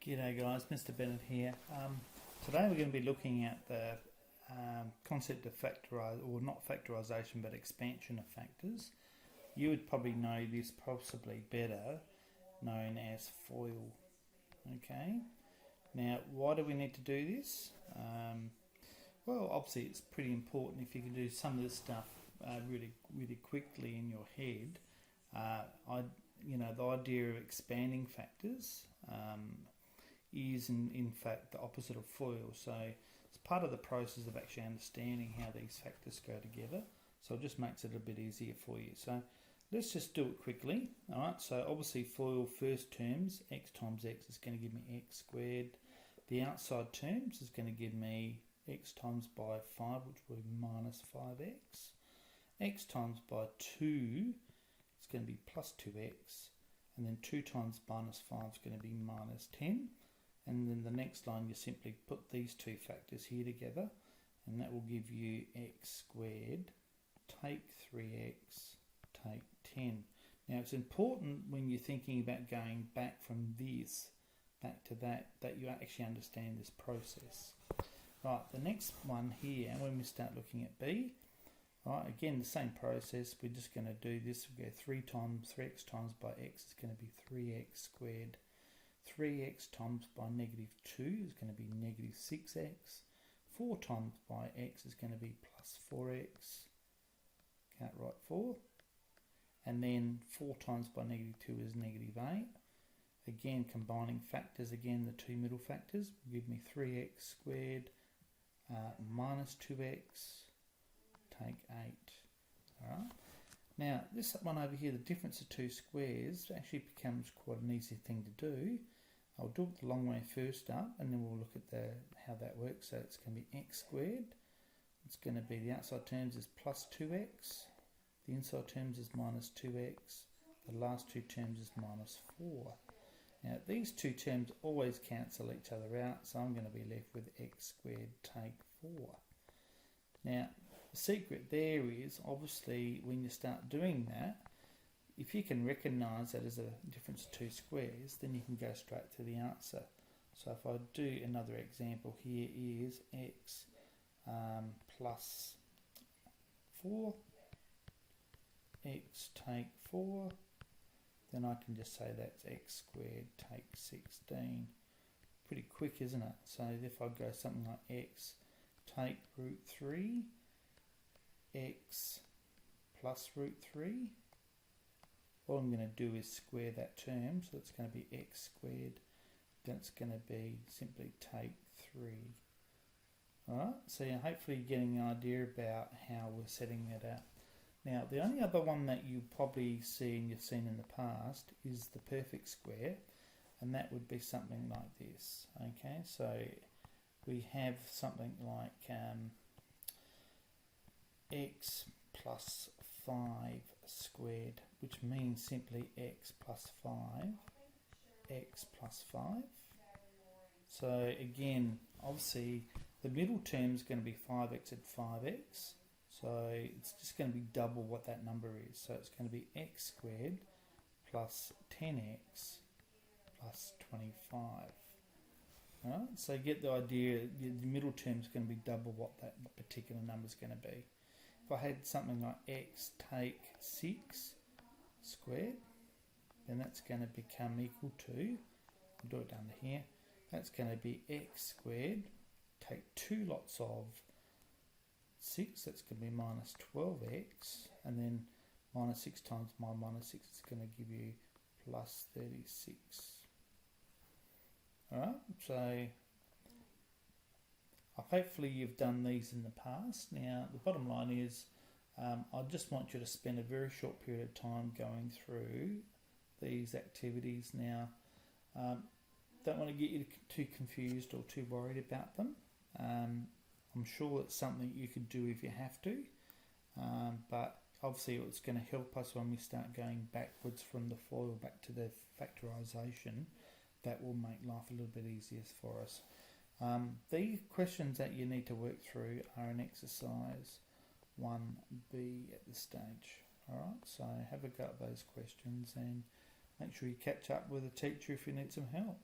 G'day guys, Mr. Bennett here. Today we're going to be looking at the concept of not factorisation but expansion of factors. You would probably know this possibly better, known as FOIL. Okay, now why do we need to do this? Well, obviously it's pretty important if you can do some of this stuff really quickly in your head. The idea of expanding factors is in fact the opposite of FOIL. So it's part of the process of actually understanding how these factors go together. So it just makes it a bit easier for you. So let's just do it quickly. Alright, so obviously FOIL first terms, x times x is going to give me x squared. The outside terms is going to give me x times by 5, which will be minus 5x. X times by 2 is going to be plus 2x. And then 2 times minus 5 is going to be minus 10. And then the next line, you simply put these two factors here together, and that will give you x squared, take 3x, take 10. Now it's important when you're thinking about going back from this back to that you actually understand this process. Right, the next one here, when we start looking at b, right, again the same process, we're just going to do this. We go 3x times by x is going to be 3x squared. 3x times by negative 2 is going to be negative 6x. 4 times by x is going to be plus 4x. Can't write 4. And then 4 times by negative 2 is negative 8. Again, combining factors, again the two middle factors will give me 3x squared minus 2x, take 8. Alright. Now this one over here, the difference of two squares actually becomes quite an easy thing to do. I'll do it the long way first up, and then we'll look at how that works. So it's going to be x squared. It's going to be, the outside terms is plus 2x. The inside terms is minus 2x. The last two terms is minus 4. Now these two terms always cancel each other out, so I'm going to be left with x squared take 4. Now the secret there is, obviously, when you start doing that, if you can recognise that as a difference of two squares, then you can go straight to the answer. So if I do another example here is x plus 4, x take 4, then I can just say that's x squared take 16. Pretty quick, isn't it? So if I go something like x take root 3, x plus root 3, all I'm going to do is square that term, so it's going to be x squared, then it's going to be simply take 3. Alright, so you're hopefully getting an idea about how we're setting that out. Now the only other one that you probably see and you've seen in the past is the perfect square, and that would be something like this. Okay, so we have something like x plus 5 squared, which means simply x plus 5, x plus 5. So again, obviously the middle term is going to be 5x and 5x, so it's just going to be double what that number is. So it's going to be x squared plus 10x plus 25. Right? So you get the idea, the middle term is going to be double what that particular number is going to be. If I had something like x take 6 squared, then that's going to become equal to, I'll do it down to here, that's going to be x squared, take 2 lots of 6, that's going to be minus 12x, and then minus 6 times minus 6 is going to give you plus 36. Alright, so hopefully you've done these in the past. Now the bottom line is I just want you to spend a very short period of time going through these activities. Now don't want to get you too confused or too worried about them. I'm sure it's something you could do if you have to, but obviously it's going to help us when we start going backwards from the FOIL back to the factorisation. That will make life a little bit easier for us. The questions that you need to work through are in exercise 1B at this stage. Alright, so have a go at those questions and make sure you catch up with a teacher if you need some help.